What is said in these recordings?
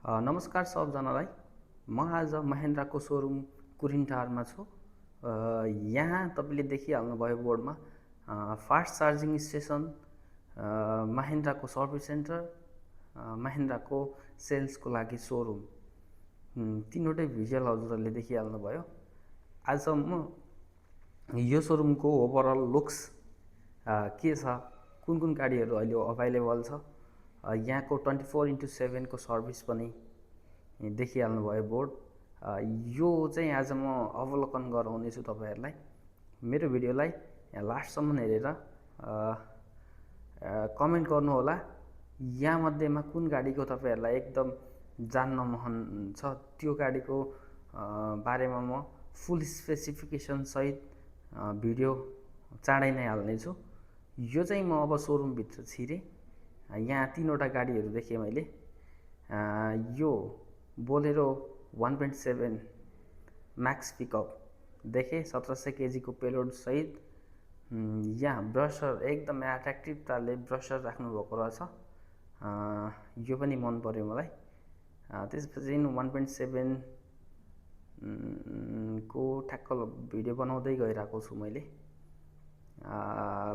नमस्कार सबजनालाई। म आज महेन्द्राको सोरुम कुरिनटारमा छु। यहाँ तपाईँले देखिहाल्नुभयो बोर्डमा फास्ट चार्जिङ स्टेसन, महेन्द्राको सर्भिस सेन्टर, महेन्द्राको सेल्सको लागि सोरुम, तीनवटै भिजुअल हजुरहरूले देखिहाल्नुभयो। आज म यो सोरुमको ओभरअल लुक्स के छ, कुन कुन गाडीहरू अहिले अभाइलेबल छ, यहाँको 24x7 को सर्भिस पनि देखिहाल्नुभयो बोर्ड। यो चाहिँ आज म अवलोकन गराउनेछु तपाईहरुलाई। मेरो भिडियोलाई यहाँ लास्टसम्म हेरेर कमेन्ट गर्नुहोला। यहाँ मध्येमा कुन गाडीको तपाईहरुलाई एकदम जान्न मन छ, त्यो गाडीको बारेमा म फुल स्पेसिफिकेसन सहित भिडियो चाँडै नै हाल्नेछु। यो चाहिँ म अब सोरुम भित्र छिरे। यहाँ तीनवटा गाडीहरू देखेँ मैले। यो बोलेरो 1.7 मैक्स पिकअप देखेँ, 1700 केजी को पेलोड सहित। यहाँ ब्रशर एकदम एट्र्याक्टिभ तालले ब्रशर राख्नु भएको रहेछ। यो पनि मन पर्यो मलाई। त्यसपछि 1.7 को ठ्याक्क भिडियो बनाउँदै गइरहेको छु मैले।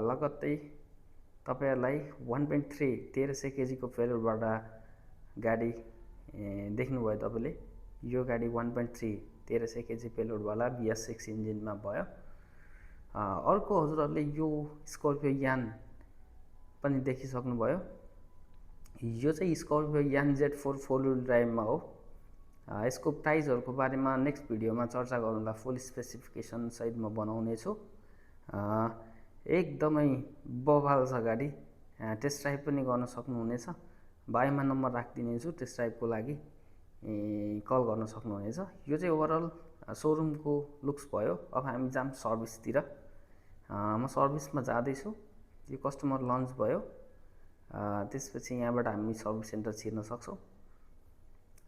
लगत्तै तपाईहरुलाई 1.3 1300 केजी को पेलोडबाट गाडी देख्नुभयो तपाईले। यो गाडी 1.3 1300 केजी पेलोडवाला BS6 इन्जिनमा भयो। अर्को हजुरहरूले यो स्कर्पियो यान पनि देखिसक्नुभयो। यो चाहिँ स्कर्पियो यान Z4 4 व्हील ड्राइभमा हो। यसको प्राइसहरुको बारेमा नेक्स्ट भिडियोमा चर्चा गरौँला। फुल स्पेसिफिकेसन सहित म बनाउने छु। एकदमै बवाल छ गाडी। टेस्ट ड्राइभ पनि गर्न सक्नुहुनेछ। बायोमा नम्बर राखिदिनेछु, टेस्ट ड्राइभको लागि कल गर्न सक्नुहुनेछ। यो चाहिँ ओभरअल सोरुमको लुक्स भयो। अब हामी जाम सर्भिसतिर। म सर्भिसमा जाँदैछु। यो कस्टमर लन्च भयो। त्यसपछि यहाँबाट हामी सर्भिस सेन्टर छिर्न सक्छौँ।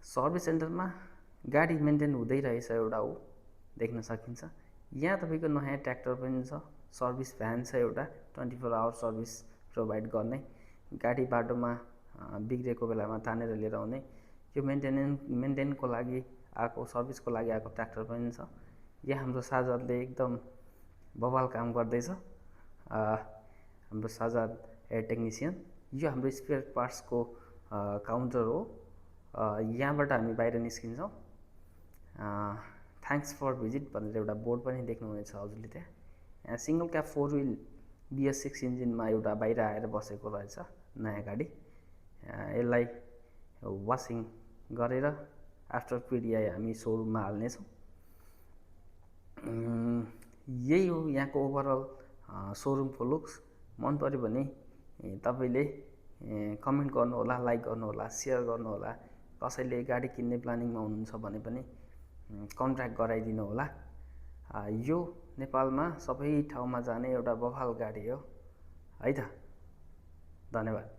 सर्भिस सेन्टरमा गाडी मेन्टेन हुँदै रहेछ एउटा हो, देख्न सकिन्छ। यहाँ तपाईको नयाँ ट्र्याक्टर पनि छ। सर्भिस भ्यान छ एउटा, 24 आवर सर्भिस प्रोभाइड गर्ने। गाडी बाटोमा बिग्रेको बेलामा तानेर लिएर आउने। यो मेन्टेनको लागि आएको, सर्भिसको लागि आएको ट्र्याक्टर पनि छ। यहाँ हाम्रो साजादले एकदम बवाल काम गर्दैछ। हाम्रो साजाद एयर टेक्निसियन। यो हाम्रो स्पेयर पार्ट्सको काउन्टर हो। यहाँबाट हामी बाहिर निस्किन्छौँ। थ्याङ्क्स फर भिजिट भनेर एउटा बोर्ड पनि देख्नुहुनेछ हजुरले त्यहाँ। यहाँ सिंगल क्याब 4 व्हील BS6 इन्जिनमा एउटा बाहिर आएर बसेको रहेछ नयाँ गाडी। यसलाई वासिङ गरेर आफ्टर PDI हामी सोरुममा हाल्नेछौँ। यही हो यहाँको ओभरअल सोरुमको लुक्स। मन पर्यो भने तपाईले कमेन्ट गर्नुहोला, लाइक गर्नुहोला, सेयर गर्नुहोला। कसैले गाडी किन्ने प्लानिङमा हुनुहुन्छ भने पनि कन्ट्याक्ट गराइदिनु होला। यो नेपालमा सबै ठाउँमा जाने एउटा बवाल गाडी हो है त। धन्यवाद।